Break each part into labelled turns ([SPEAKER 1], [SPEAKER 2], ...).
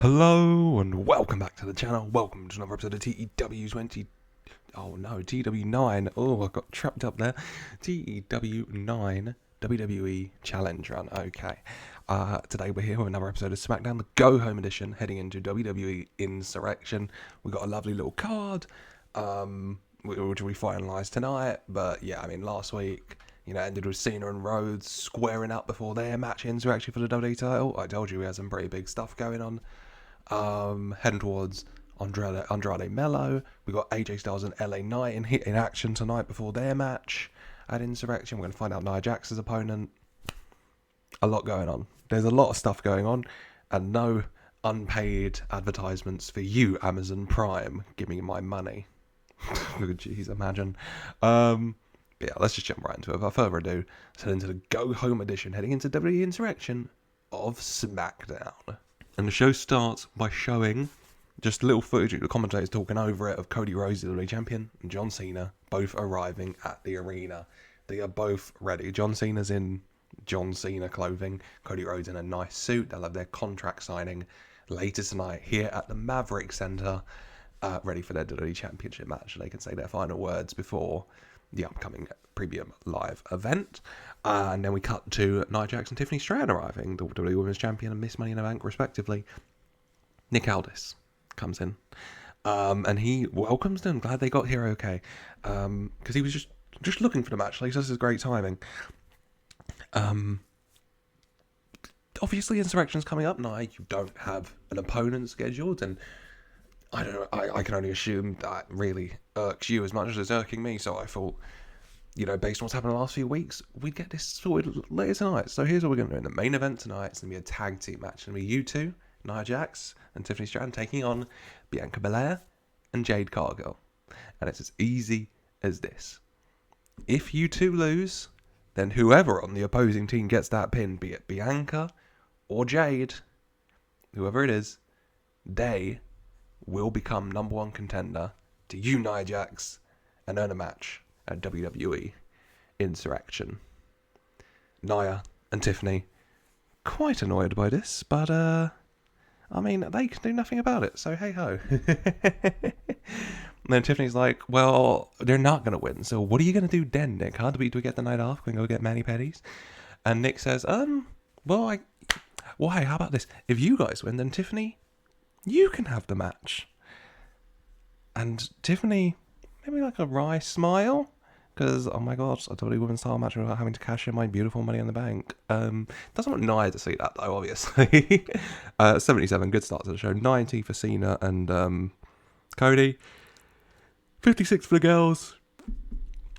[SPEAKER 1] Hello and welcome back to the channel. Welcome to another episode of TEW 20. Oh no, TEW 9. Oh, I got trapped up there. TEW 9 WWE Challenge Run. Okay. Today we're here with another episode of SmackDown, the Go Home Edition, heading into WWE Insurrection. We got a lovely little card, which we finalised tonight. But yeah, I mean, last week, ended with Cena and Rhodes squaring up before their match Insurrection for the WWE title. I told you we had some pretty big stuff going on. Heading towards Andrade Mello. We got AJ Styles and LA Knight in action tonight before their match at Insurrection. We're going to find out Nia Jax's opponent. A lot going on. There's a lot of stuff going on, and no unpaid advertisements for you, Amazon Prime. Give me my money. Jeez, imagine. Yeah, let's just jump right into it. Without further ado, let's head into the Go Home edition, heading into WWE Insurrection of SmackDown. And the show starts by showing just little footage of the commentators talking over it of Cody Rhodes, the WWE Champion, and John Cena both arriving at the arena. They are both ready. John Cena's in John Cena clothing, Cody Rhodes in a nice suit. They'll have their contract signing later tonight here at the Maverick Center, ready for their WWE Championship match. They can say their final words before the upcoming premium live event. And then we cut to Nia Jax and Tiffany Stratton arriving, the WWE Women's Champion and Miss Money in the Bank, respectively. Nick Aldis comes in, and he welcomes them. Glad they got here okay, because he was just looking for the match. Like, this is great timing. Obviously, Insurrection's coming up now. You don't have an opponent scheduled, and I don't know. I can only assume that really irks you as much as it's irking me. So I thought, based on what's happened in the last few weeks, we'd get this sorted later tonight. So here's what we're going to do. In the main event tonight, it's going to be a tag team match. It's going to be you two, Nia Jax and Tiffany Stratton, taking on Bianca Belair and Jade Cargill. And it's as easy as this. If you two lose, then whoever on the opposing team gets that pin, be it Bianca or Jade, whoever it is, they will become number one contender to you, Nia Jax, and earn a match at WWE Insurrection. Nia and Tiffany quite annoyed by this, but they can do nothing about it, so hey ho. And then Tiffany's like, well, they're not going to win, so what are you going to do then, Nick? Do we get the night off? Can we go get mani-pedis? And Nick says, hey, how about this? If you guys win, then Tiffany, you can have the match. And Tiffany, maybe like a wry smile, because, oh my god, I totally women's title match without having to cash in my beautiful Money in the Bank. Doesn't want Nia to see that, though, obviously. 77, good start to the show. 90 for Cena and Cody. 56 for the girls.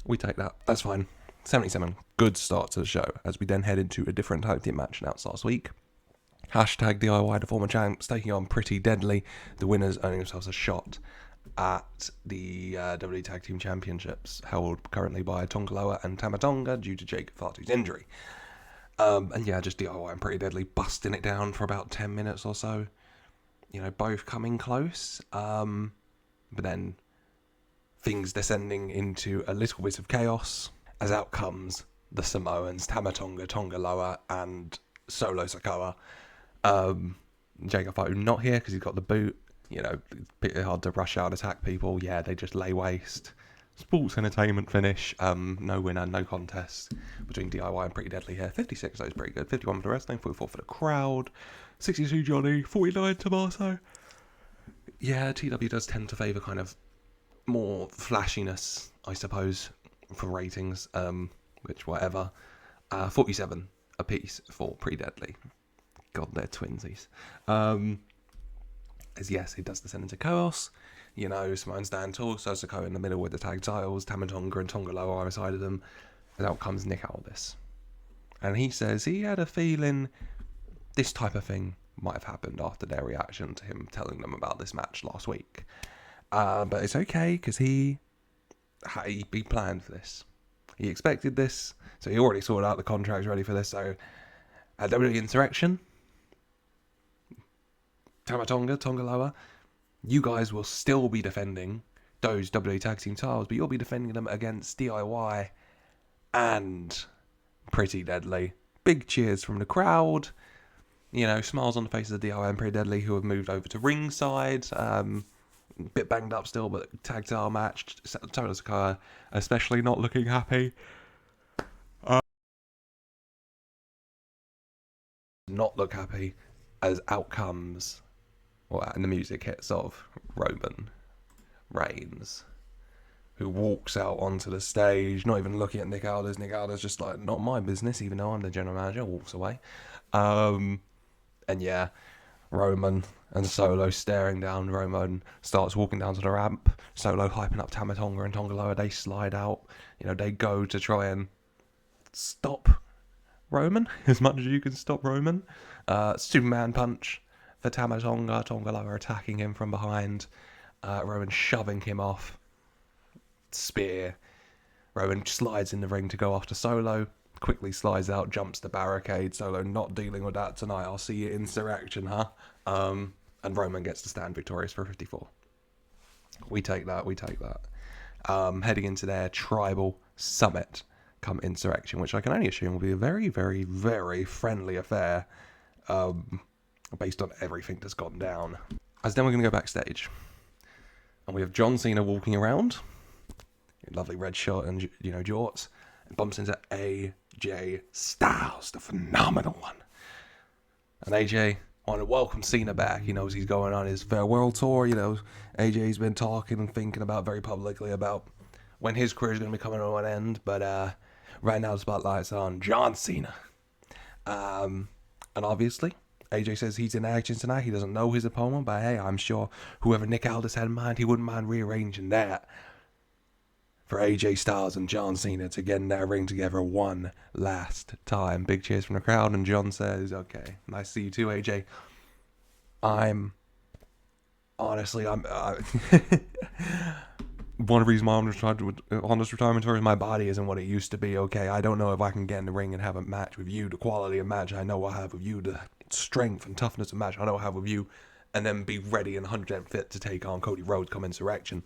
[SPEAKER 1] We take that. That's fine. 77, good start to the show, as we then head into a different tag team match announced last week. Hashtag DIY, the former champs, taking on Pretty Deadly. The winners earning themselves a shot at the WWE Tag Team Championships, held currently by Tonga Loa and Tama Tonga due to Jake Fatu's injury. And yeah, just DIY and Pretty Deadly busting it down for about 10 minutes or so. Both coming close. But then things descending into a little bit of chaos, as out comes the Samoans, Tama Tonga, Tonga Loa, and Solo Sikoa. Jacob Fatu not here because he's got the boot. It's a bit hard to rush out and attack people. Yeah, they just lay waste. Sports entertainment finish. No winner, no contest between DIY and Pretty Deadly here. 56, that was pretty good. 51 for the wrestling, 44 for the crowd. 62 Johnny, 49 Tommaso. Yeah, TW does tend to favour kind of more flashiness, I suppose, for ratings. Which, whatever. 47 apiece for Pretty Deadly. God, they're twinsies. As yes, it does descend into chaos. Simone's down tall, Sosako in the middle with the tag titles, Tamatonga and Tonga Loa either side of them. And out comes Nick Aldis. And he says he had a feeling this type of thing might have happened after their reaction to him telling them about this match last week. But it's okay, because he planned for this. He expected this, so he already sorted out the contracts ready for this. So at WWE Insurrection, Tamatonga, Tonga Loa, you guys will still be defending those WWE Tag Team titles, but you'll be defending them against DIY and Pretty Deadly. Big cheers from the crowd. Smiles on the faces of DIY Pretty Deadly, who have moved over to ringside. Bit banged up still, but tag title match. Tony Sakaya especially not looking happy. Not look happy as out comes, and the music hits of Roman Reigns, who walks out onto the stage, not even looking at Nick Aldis. Nick Aldis just like, not my business, even though I'm the general manager, walks away. And yeah, Roman and Solo staring down. Roman starts walking down to the ramp. Solo hyping up Tama Tonga and Tonga Loa. They slide out. They go to try and stop Roman as much as you can stop Roman. Superman punch for Tama Tonga. Tonga Loa attacking him from behind. Roman shoving him off. Spear. Roman slides in the ring to go after Solo. Quickly slides out, jumps the barricade. Solo not dealing with that tonight. I'll see you in Insurrection, huh? And Roman gets to stand victorious for 54. We take that. Heading into their tribal summit come Insurrection, which I can only assume will be a very, very, very friendly affair, based on everything that's gone down. As then we're going to go backstage. And we have John Cena walking around. Lovely red shirt and, jorts. And bumps into AJ Styles, the phenomenal one. And AJ wanted to welcome Cena back. He knows he's going on his farewell tour. AJ's been talking and thinking about very publicly about when his career is going to be coming to an end. But right now the spotlight's on John Cena. And obviously, AJ says he's in action tonight. He doesn't know his opponent, but hey, I'm sure whoever Nick Aldis had in mind, he wouldn't mind rearranging that for AJ Styles and John Cena to get in that ring together one last time. Big cheers from the crowd, and John says, okay, nice to see you too, AJ. I'm one of the reasons why I'm trying to on this retirement tour is my body isn't what it used to be. Okay, I don't know if I can get in the ring and have a match with you, the quality of match I know I have with you, the strength and toughness of match I know I have with you, and then be ready and 100% fit to take on Cody Rhodes come Insurrection.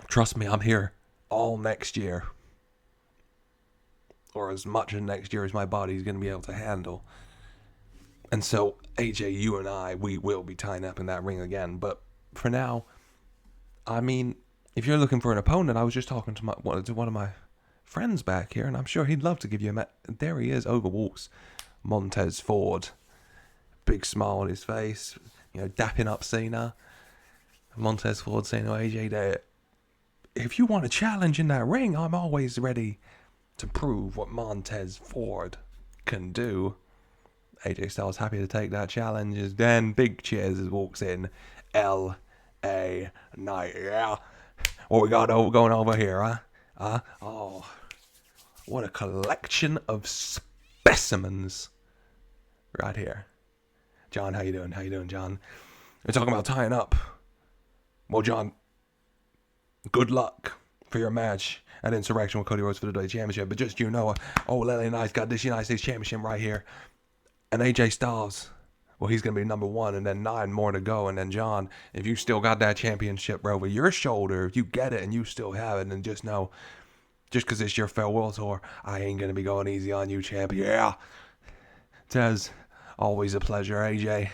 [SPEAKER 1] Trust me, I'm here all next year, or as much of next year as my body's going to be able to handle. And so, AJ, you and I, we will be tying up in that ring again. But for now, I mean, if you're looking for an opponent, I was just talking to one of my friends back here, and I'm sure he'd love to give you a match. There he is, over walks Montez Ford. Big smile on his face, dapping up Cena. Montez Ford saying, AJ, there, if you want a challenge in that ring, I'm always ready to prove what Montez Ford can do. AJ Styles happy to take that challenge. Then big cheers as walks in L.A. Knight. Yeah. What we got going over here, huh? Oh, what a collection of specimens right here. John, how you doing, John? We're talking about tying up. Well, John, good luck for your match at Insurrection with Cody Rhodes for the WWE Championship. But just LA Knight's got this United States Championship right here. And AJ Styles, well, he's going to be number one, and then 9 more to go. And then, John, if you still got that championship over your shoulder, if you get it and you still have it, then just know, just because it's your farewell tour, I ain't going to be going easy on you, champ. Yeah. Tez, always a pleasure, AJ.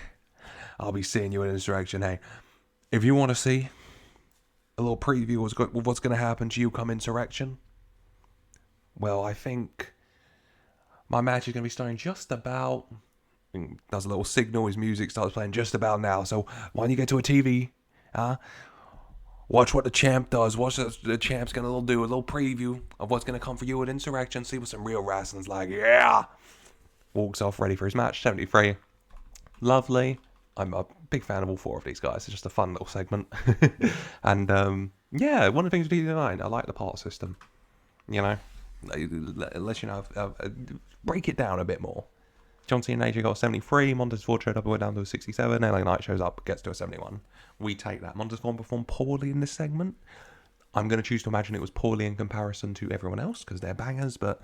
[SPEAKER 1] I'll be seeing you in Insurrection. Hey, if you want to see a little preview of what's going to happen to you come Insurrection, well, I think my match is going to be starting just about. Does a little signal, his music starts playing just about now. So when you get to a TV, watch what the champ does. Watch the champ's going to do a little preview of what's going to come for you at Insurrection. See what some real wrestling's like. Yeah! Walks off ready for his match. 73. Lovely. I'm a big fan of all 4 of these guys. It's just a fun little segment. And, yeah, one of the things with TEW IX, I like the part system. Let break it down a bit more. John Cena and AJ got a 73. Montez Ford showed up and went down to a 67. LA Knight shows up, gets to a 71. We take that. Montez Ford performed poorly in this segment. I'm going to choose to imagine it was poorly in comparison to everyone else because they're bangers, but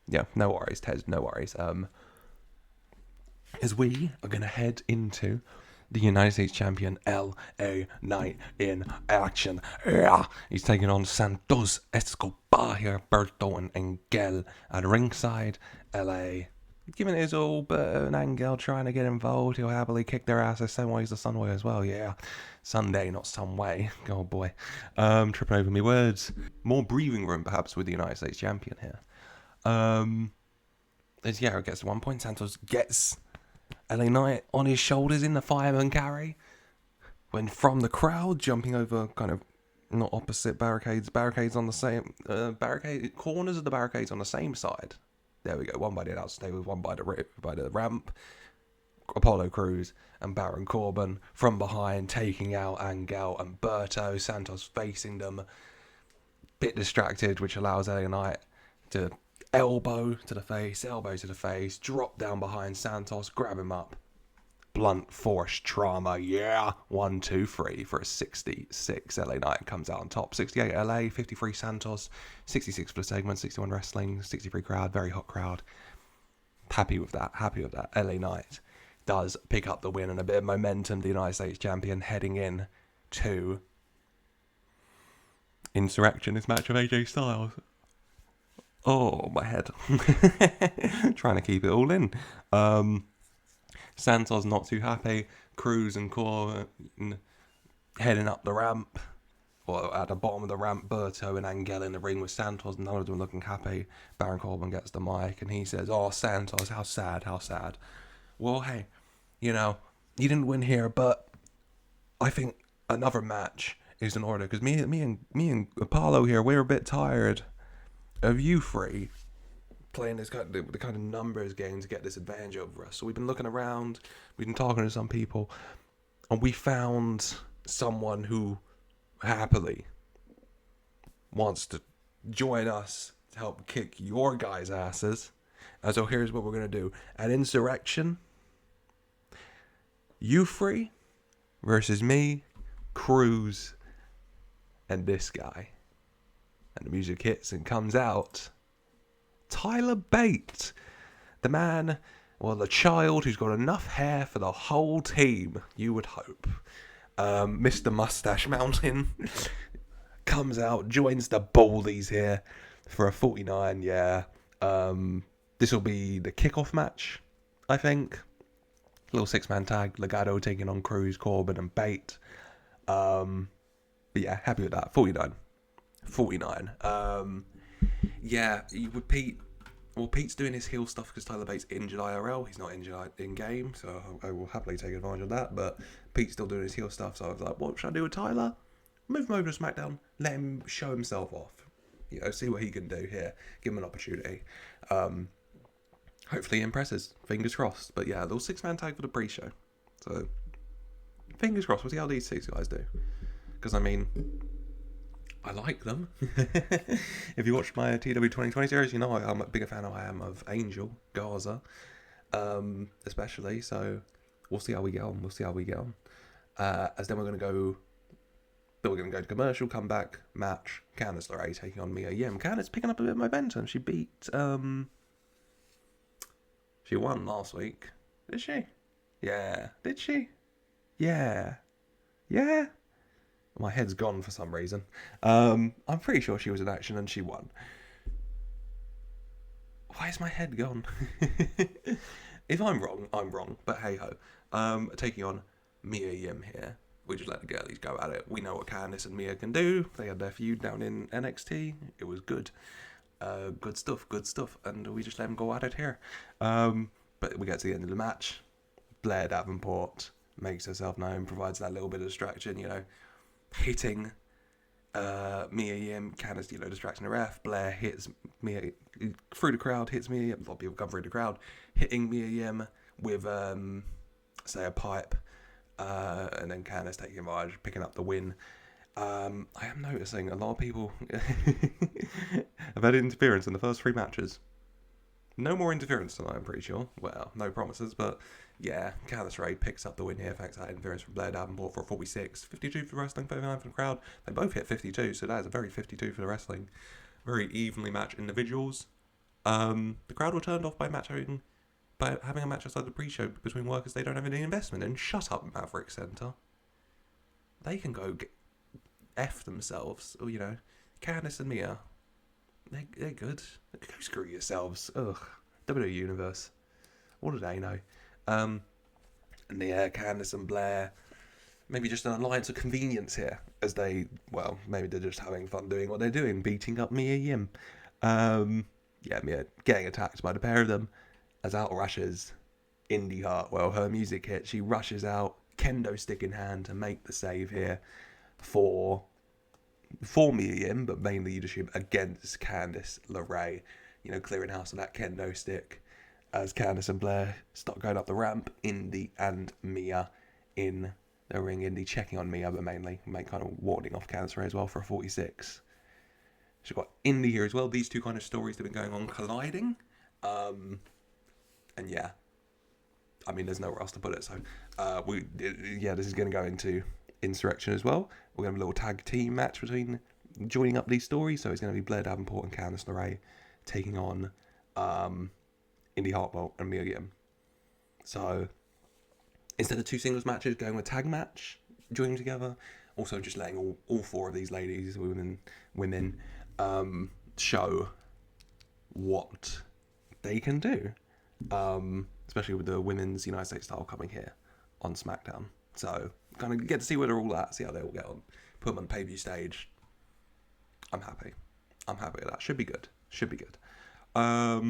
[SPEAKER 1] yeah, no worries, Tez, no worries. As we are going to head into the United States Champion LA Knight in action. Yeah. He's taking on Santos Escobar here, Berto and Engel at ringside. LA giving it his all, but an Angel trying to get involved. He'll happily kick their ass the same way as the Sunway as well. Yeah, Sunday, not Sunway. Oh boy, tripping over me words. More breathing room, perhaps, with the United States champion here. As Yarrow gets to 1 point, Santos gets LA Knight on his shoulders in the fireman carry. When from the crowd, jumping over kind of not opposite barricades on the same corners of the barricades on the same side. There we go. One by the announce table, one by the ramp. Apollo Crews and Baron Corbin from behind, taking out Angel and Berto. Santos facing them, bit distracted, which allows LA Knight to elbow to the face, drop down behind Santos, grab him up. Blunt force trauma, yeah. 1, 2, 3 for a 66. LA Knight comes out on top. 68 LA, 53 Santos, 66 for the segment, 61 wrestling, 63 crowd, very hot crowd. Happy with that. LA Knight does pick up the win and a bit of momentum. The United States champion heading in to Insurrectionist match of AJ Styles. Oh, my head. Trying to keep it all in. Santos not too happy. Cruz and Corbin heading up the ramp. Or at the bottom of the ramp, Berto and Angel in the ring with Santos. None of them looking happy. Baron Corbin gets the mic and he says, "Oh, Santos, how sad. Well, hey, you didn't win here, but I think another match is in order. Because me and Apollo here, we're a bit tired of you three playing this kind of numbers game to get this advantage over us. So we've been looking around, we've been talking to some people, and we found someone who happily wants to join us to help kick your guys' asses. And so here's what we're going to do. At Insurrection, you three versus me, Cruz, and this guy." And the music hits and comes out Tyler Bate, the man, well, the child who's got enough hair for the whole team, you would hope. Mr. Mustache Mountain comes out, joins the Baldies here for a 49, yeah. This will be the kickoff match, I think. Little 6-man tag, Legado taking on Cruz, Corbin, and Bate. But yeah, happy with that. 49. Yeah, with Pete. Well, Pete's doing his heel stuff because Tyler Bates injured IRL. He's not injured in-game, so I will happily take advantage of that. But Pete's still doing his heel stuff, so I was like, what should I do with Tyler? Move him over to SmackDown. Let him show himself off. See what he can do here. Give him an opportunity. Hopefully he impresses. Fingers crossed. But yeah, a little 6-man tag for the pre-show. So, fingers crossed. We'll see how these 6 guys do. Because, I like them. If you watch my TEW 2020 series, you know I'm a bigger fan I am of Angel, Garza, especially. So we'll see how we get on. As then we're going to go to commercial, come back, match, Candice LeRae taking on Mia Yim. Candice picking up a bit of momentum. She beat, she won last week. Did she? Yeah. Did she? Yeah. My head's gone for some reason. I'm pretty sure she was in action and she won. Why is my head gone? If I'm wrong, I'm wrong. But hey ho. Taking on Mia Yim here. We just let the girlies go at it. We know what Candice and Mia can do. They had their feud down in NXT. It was good. Good stuff. And we just let them go at it here. But we get to the end of the match. Blair Davenport makes herself known, provides that little bit of distraction, hitting Mia Yim. Candice, distracting the ref. Blair hits Mia through the crowd, hits Mia Yim. A lot of people come through the crowd, hitting Mia Yim with, say, a pipe. And then Candice taking advantage, picking up the win. I am noticing a lot of people have had interference in the first 3 matches. No more interference tonight, I'm pretty sure. Well, no promises, but yeah, Candice LeRae picks up the win here thanks to that interference from Blair Davenport for a 46. 52 for the wrestling, 39 for the crowd. They both hit 52, so that is a very 52 for the wrestling. Very evenly matched individuals. The crowd were turned off by having a match outside the pre-show between workers they don't have any investment in. Shut up, Maverick Center. They can go F themselves. Or, Candice and Mia. They're good. Go screw yourselves. Ugh. WWE Universe. What do they know? And yeah, Candice and Blair, maybe just an alliance of convenience here, as they, well, maybe they're just having fun doing what they're doing, beating up Mia Yim. Yeah, Mia getting attacked by the pair of them, as out rushes Indi Hartwell. Her music hits, she rushes out, kendo stick in hand to make the save here for Mia Yim, but mainly you'd assume against Candice LeRae, clearing house of that kendo stick. As Candice and Blair start going up the ramp, Indi and Mia in the ring. Indi checking on Mia, but mainly kind of warding off Candice LeRae as well for a 46. She's got Indi here as well. These two kind of stories that have been going on colliding. And yeah, I mean, there's nowhere else to put it. So, this is going to go into Insurrection as well. We're going to have a little tag team match between joining up these stories. So it's going to be Blair Davenport and Candice LeRae taking on Indi Hartwell and Mia Yim. So instead of two singles matches, going with tag match, joining together. Also just letting all four of these ladies, women, show what they can do. Especially with the women's United States title coming here on SmackDown. So kind of get to see where they're all at, see how they all get on. Put them on pay-per-view stage. I'm happy with that. Should be good. But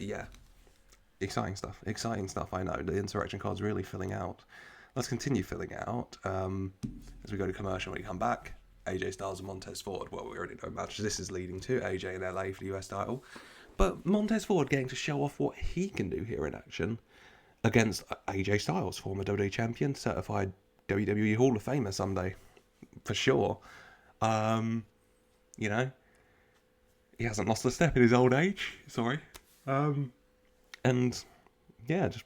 [SPEAKER 1] yeah, exciting stuff. I know the Insurrection card's really filling out. Let's continue filling out as we go to commercial. When we come back, AJ Styles and Montez Ford. Well, we already know matches this is leading to. AJ in LA for the US title, but Montez Ford getting to show off what he can do here in action against AJ Styles, former WWE champion, certified WWE Hall of Famer someday, for sure. He hasn't lost a step in his old age. Sorry. And yeah, just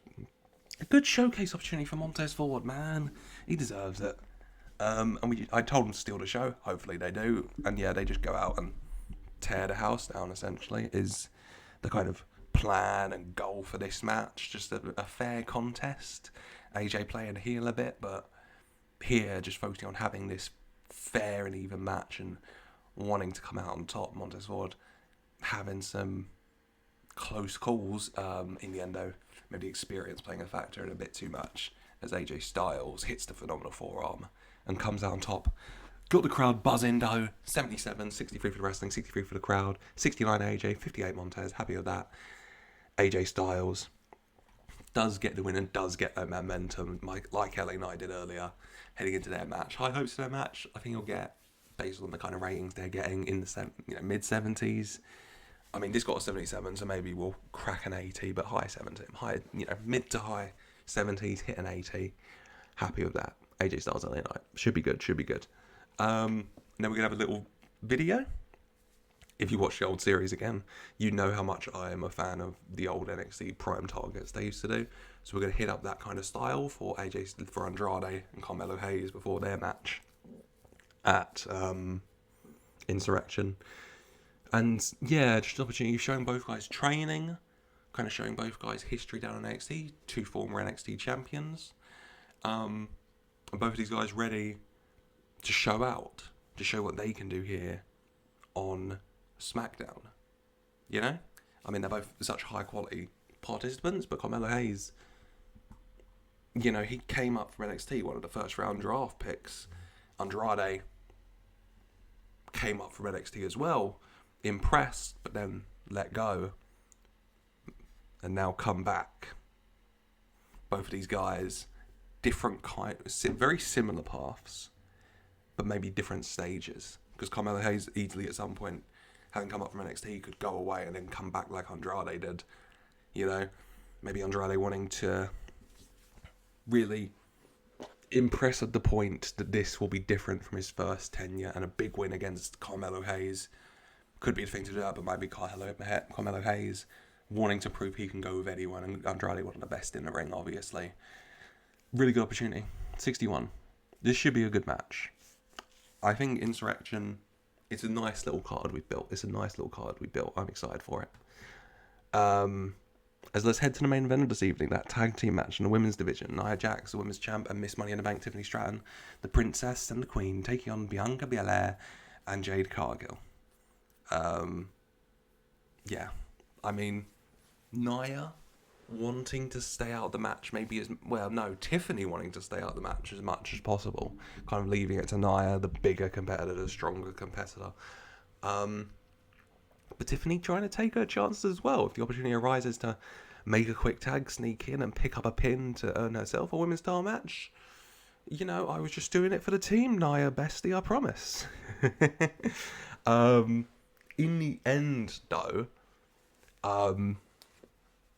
[SPEAKER 1] a good showcase opportunity for Montez Ford, man. He deserves it. I told them to steal the show. Hopefully they do. And yeah, they just go out and tear the house down, essentially, is the kind of plan and goal for this match. Just a fair contest. AJ playing heel a bit, but here just focusing on having this fair and even match and wanting to come out on top. Montez Ford having some close calls in the end, though. Maybe experience playing a factor and a bit too much, as AJ Styles hits the phenomenal forearm and comes out on top. Got the crowd buzzing, though. 77, 63 for the wrestling, 63 for the crowd, 69 AJ, 58 Montez. Happy with that. AJ Styles does get the win and does get that momentum, like LA Knight did earlier, heading into their match. High hopes for their match. I think he'll get, based on the kind of ratings they're getting, in the mid-70s. I mean, this got a 77, so maybe we'll crack an 80, but high 70, mid to high 70s, hit an 80. Happy with that. AJ Styles LA Knight. Should be good. Then we're going to have a little video. If you watch the old series again, you know how much I am a fan of the old NXT Prime Targets they used to do. So we're going to hit up that kind of style for Andrade and Carmelo Hayes before their match at Insurrection. And yeah, just an opportunity showing both guys training, kind of showing both guys history down in NXT, two former NXT champions. And both of these guys ready to show out, to show what they can do here on SmackDown. I mean, they're both such high quality participants, but Carmelo Hayes, he came up from NXT, one of the first round draft picks. Andrade came up from NXT as well, impressed, but then let go, and now come back. Both of these guys, very similar paths, but maybe different stages. Because Carmelo Hayes easily at some point, having come up from NXT, could go away and then come back like Andrade did. Maybe Andrade wanting to really impress at the point that this will be different from his first tenure, and a big win against Carmelo Hayes could be the thing to do that, but maybe Carmelo Hayes wanting to prove he can go with anyone, and Andrade one of the best in the ring, obviously. Really good opportunity. 61. This should be a good match. I think Insurrection, it's a nice little card we've built. I'm excited for it. As let's head to the main event of this evening, that tag team match in the women's division. Nia Jax, the women's champ, and Miss Money in the Bank, Tiffany Stratton, the Princess and the Queen, taking on Bianca Belair and Jade Cargill. Yeah, I mean, Nia wanting to stay out of the match, maybe as well. No, Tiffany wanting to stay out of the match as much as possible, kind of leaving it to Nia, the bigger competitor, the stronger competitor. But Tiffany trying to take her chances as well. If the opportunity arises to make a quick tag, sneak in and pick up a pin to earn herself a women's title match, you know, I was just doing it for the team, Nia bestie, I promise. In the end, though,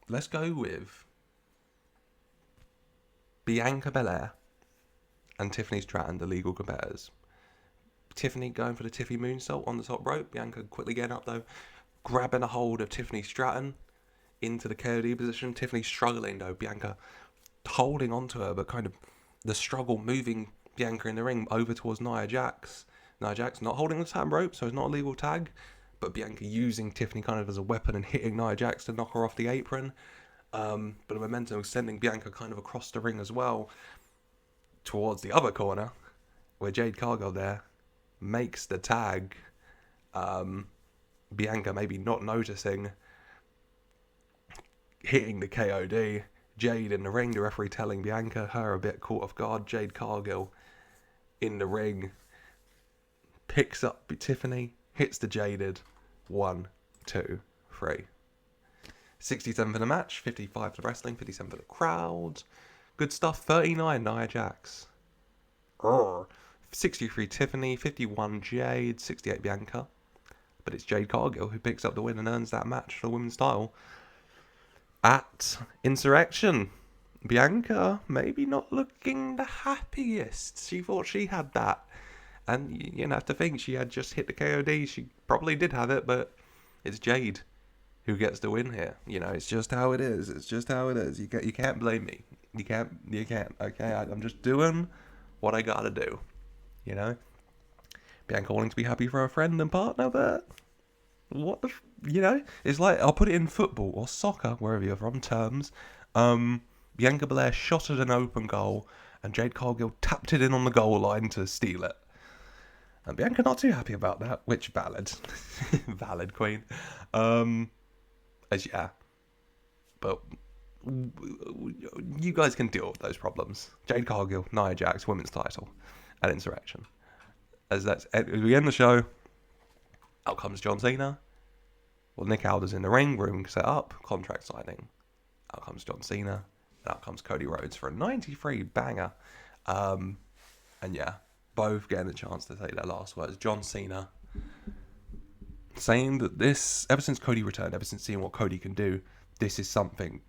[SPEAKER 1] let's go with Bianca Belair and Tiffany Stratton, the legal competitors. Tiffany going for the Tiffy moonsault on the top rope. Bianca quickly getting up, though, grabbing a hold of Tiffany Stratton into the KOD position. Tiffany struggling, though. Bianca holding onto her, but kind of the struggle moving Bianca in the ring over towards Nia Jax. Nia Jax not holding the tag rope, so it's not a legal tag, but Bianca using Tiffany kind of as a weapon and hitting Nia Jax to knock her off the apron. But the momentum was sending Bianca kind of across the ring as well towards the other corner, where Jade Cargill there makes the tag. Bianca maybe not noticing, hitting the KOD. Jade in the ring, the referee telling Bianca, her a bit caught off guard. Jade Cargill in the ring, picks up Tiffany, hits the Jaded. 1, 2, 3. 67 for the match, 55 for the wrestling, 57 for the crowd. Good stuff. 39 Nia Jax. 63 Tiffany, 51 Jade, 68 Bianca. But it's Jade Cargill who picks up the win and earns that match for the women's title at Insurrection. Bianca maybe not looking the happiest. She thought she had that. And you have to think she had just hit the KOD. She probably did have it, but it's Jade who gets the win here. You know, it's just how it is. It's just how it is. You can't blame me. You can't. Okay, I'm just doing what I gotta do. You know, Bianca wanting to be happy for her friend and partner, but what the, it's like, I'll put it in football or soccer, wherever you're from, terms. Bianca Belair shot at an open goal, and Jade Cargill tapped it in on the goal line to steal it. And Bianca not too happy about that, which valid. Valid, queen. Yeah. But you guys can deal with those problems. Jade Cargill, Nia Jax, women's title at Insurrection. As we end the show, out comes John Cena. Well, Nick Aldis in the ring, room set up, contract signing. Out comes John Cena, and out comes Cody Rhodes for a 93 banger. And yeah, both getting a chance to say their last words. John Cena saying that this, ever since Cody returned, ever since seeing what Cody can do, this is something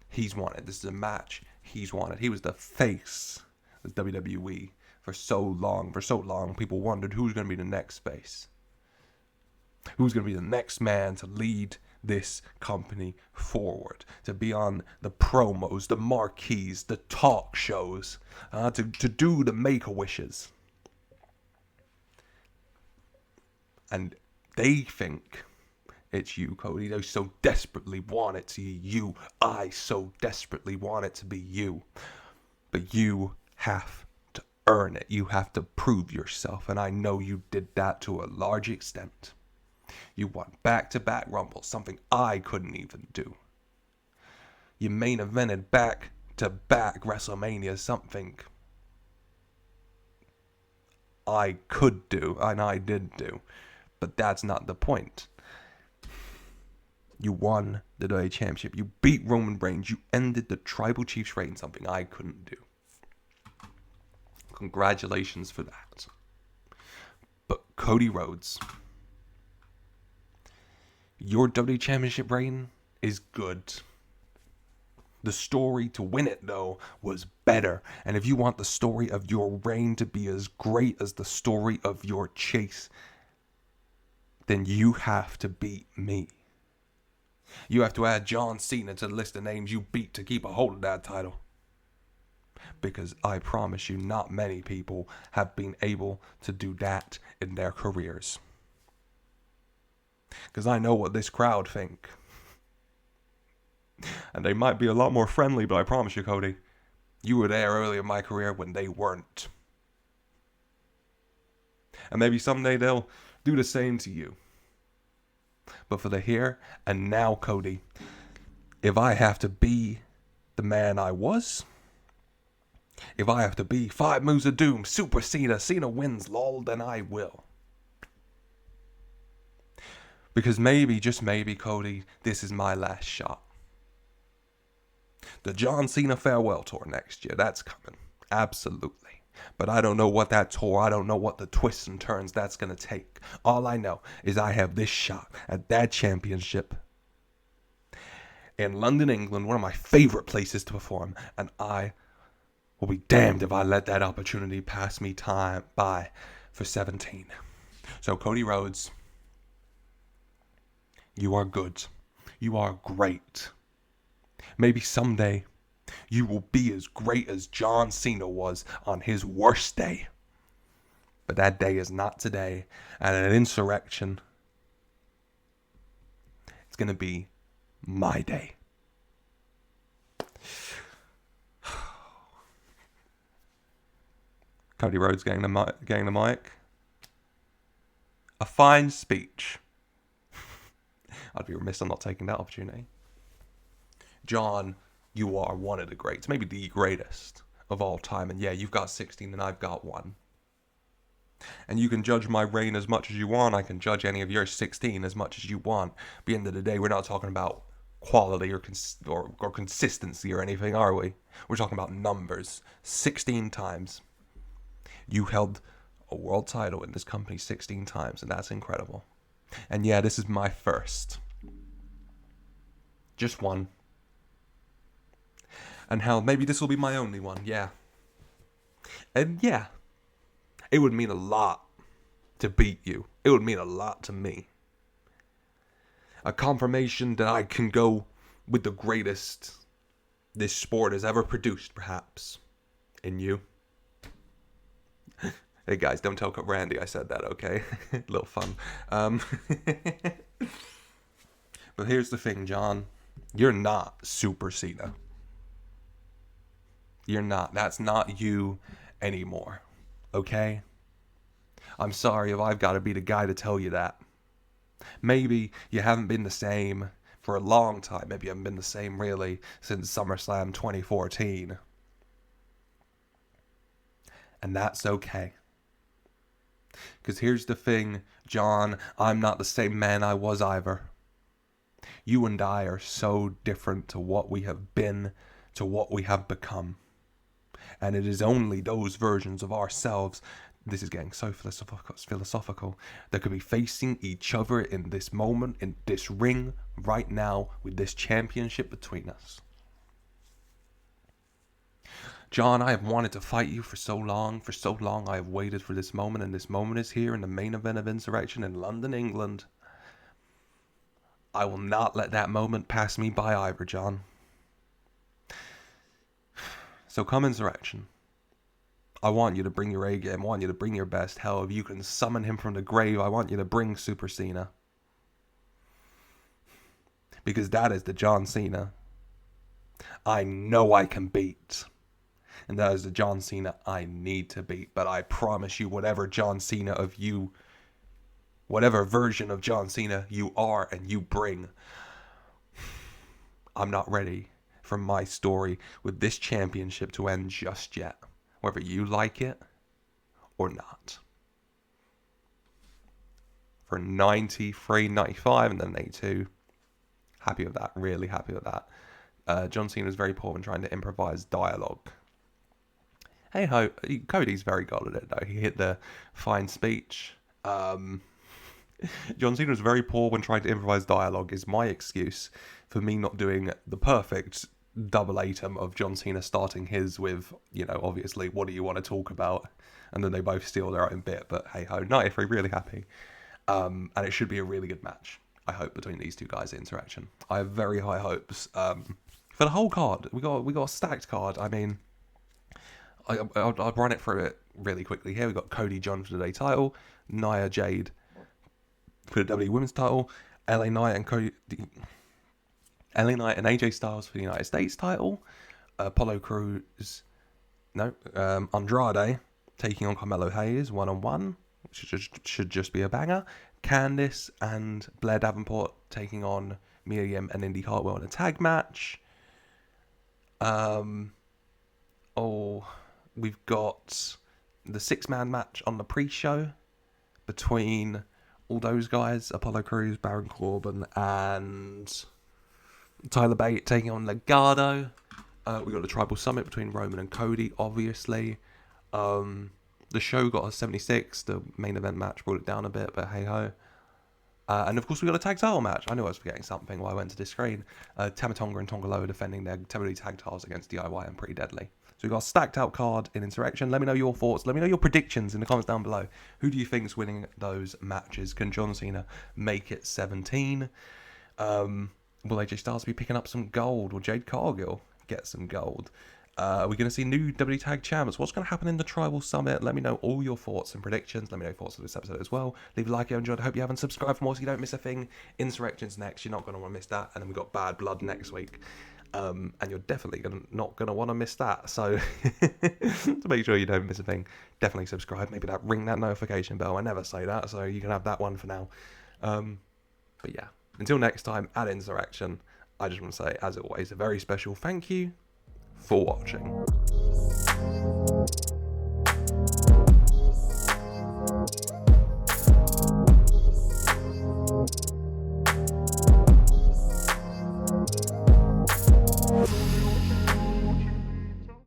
[SPEAKER 1] he's wanted. This is a match he's wanted. He was the face of WWE for so long. For so long, people wondered who's going to be the next face. Who's going to be the next man to lead this company forward, to be on the promos, the marquees, the talk shows, to do the make-a-wishes. And they think it's you, Cody. They so desperately want it to be you. I so desperately want it to be you. But you have to earn it. You have to prove yourself. And I know you did that to a large extent. You won back-to-back Rumbles, something I couldn't even do. You main evented back-to-back WrestleMania, something I could do, and I did do. But that's not the point. You won the WWE Championship. You beat Roman Reigns. You ended the Tribal Chiefs reign, something I couldn't do. Congratulations for that. But Cody Rhodes, your WWE Championship reign is good. The story to win it, though, was better. And if you want the story of your reign to be as great as the story of your chase, then you have to beat me. You have to add John Cena to the list of names you beat to keep a hold of that title. Because I promise you, not many people have been able to do that in their careers. Because I know what this crowd think. And they might be a lot more friendly, but I promise you, Cody, you were there early in my career when they weren't. And maybe someday they'll do the same to you. But for the here and now, Cody, if I have to be the man I was, if I have to be 5 moves of doom, Super Cena, Cena wins, lol, then I will. Because maybe, just maybe, Cody, this is my last shot. The John Cena farewell tour next year, that's coming. Absolutely. But I don't know what that tour, I don't know what the twists and turns that's going to take. All I know is I have this shot at that championship in London, England, one of my favorite places to perform, and I will be damned if I let that opportunity pass me by for 17. So Cody Rhodes, you are good. You are great. Maybe someday you will be as great as John Cena was on his worst day. But that day is not today. And an insurrection, it's going to be my day. Cody Rhodes getting the mic. A fine speech. I'd be remiss on not taking that opportunity. John, you are one of the greats, maybe the greatest of all time. And yeah, you've got 16 and I've got 1. And you can judge my reign as much as you want. I can judge any of your 16 as much as you want. At the end of the day, we're not talking about quality or consistency or anything, are we? We're talking about numbers. 16 times. You held a world title in this company 16 times, and that's incredible. And yeah, this is my first. Just one. And hell, maybe this will be my only one, yeah. And yeah, it would mean a lot to beat you. It would mean a lot to me. A confirmation that I can go with the greatest this sport has ever produced, perhaps, in you. Hey guys, don't tell Randy I said that, okay? A little fun. But here's the thing, John. You're not Super Cena. You're not. That's not you anymore. Okay? I'm sorry if I've got to be the guy to tell you that. Maybe you haven't been the same for a long time. Maybe you haven't been the same, really, since SummerSlam 2014. And that's okay. Because here's the thing, John. I'm not the same man I was either. You and I are so different to what we have been, to what we have become. And it is only those versions of ourselves, this is getting so philosophical, that could be facing each other in this moment, in this ring, right now, with this championship between us. John, I have wanted to fight you for so long. For so long I have waited for this moment, and this moment is here in the main event of Insurrection in London, England. I will not let that moment pass me by either, John. So come Insurrection. I want you to bring your A game. I want you to bring your best. Hell, if you can summon him from the grave, I want you to bring Super Cena. Because that is the John Cena I know I can beat. And that is the John Cena I need to beat. But I promise you, whatever John Cena of you, whatever version of John Cena you are and you bring, I'm not ready for my story with this championship to end just yet. Whether you like it or not. For 93, 95, and then 82. Happy with that. Really happy with that. John Cena was very poor when trying to improvise dialogue. Hey ho, Cody's very good at it though. He hit the fine speech. John Cena was very poor when trying to improvise dialogue is my excuse for me not doing the perfect double atom of John Cena starting his with, obviously, what do you want to talk about? And then they both steal their own bit. But hey ho, 93, really happy. And it should be a really good match, I hope, between these two guys' interaction. I have very high hopes for the whole card. We got a stacked card. I mean, I'll run it through it really quickly here. We got Cody John for the day title, Nia Jade for the WWE Women's title, LA Knight and AJ Styles for the United States title, Andrade taking on Carmelo Hayes 1-on-1, should just be a banger. Candice and Blair Davenport taking on Mia Yim and Indi Hartwell in a tag match. We've got the 6-man match on the pre-show between all those guys, Apollo Crews, Baron Corbin, and Tyler Bate taking on Legado. We got the Tribal Summit between Roman and Cody, obviously. The show got a 76. The main event match brought it down a bit, but hey-ho. And of course, we got a tag title match. I knew I was forgetting something while I went to this screen. Tamatonga and Tongaloa defending their WWE tag titles against DIY and Pretty Deadly. So we've got a stacked out card in Insurrection. Let me know your thoughts. Let me know your predictions in the comments down below. Who do you think's winning those matches? Can John Cena make it 17? Will AJ Styles be picking up some gold? Will Jade Cargill get some gold? We're going to see new WWE Tag Champs. What's going to happen in the Tribal Summit? Let me know all your thoughts and predictions. Let me know your thoughts on this episode as well. Leave a like if you enjoyed. I hope you haven't subscribed for more so you don't miss a thing. Insurrection's next. You're not going to want to miss that. And then we've got Bad Blood next week. And you're definitely not going to want to miss that. So to make sure you don't miss a thing, definitely subscribe. Maybe ring that notification bell. I never say that, so you can have that one for now. But yeah, until next time at Insurrection, I just want to say, as always, a very special thank you for watching.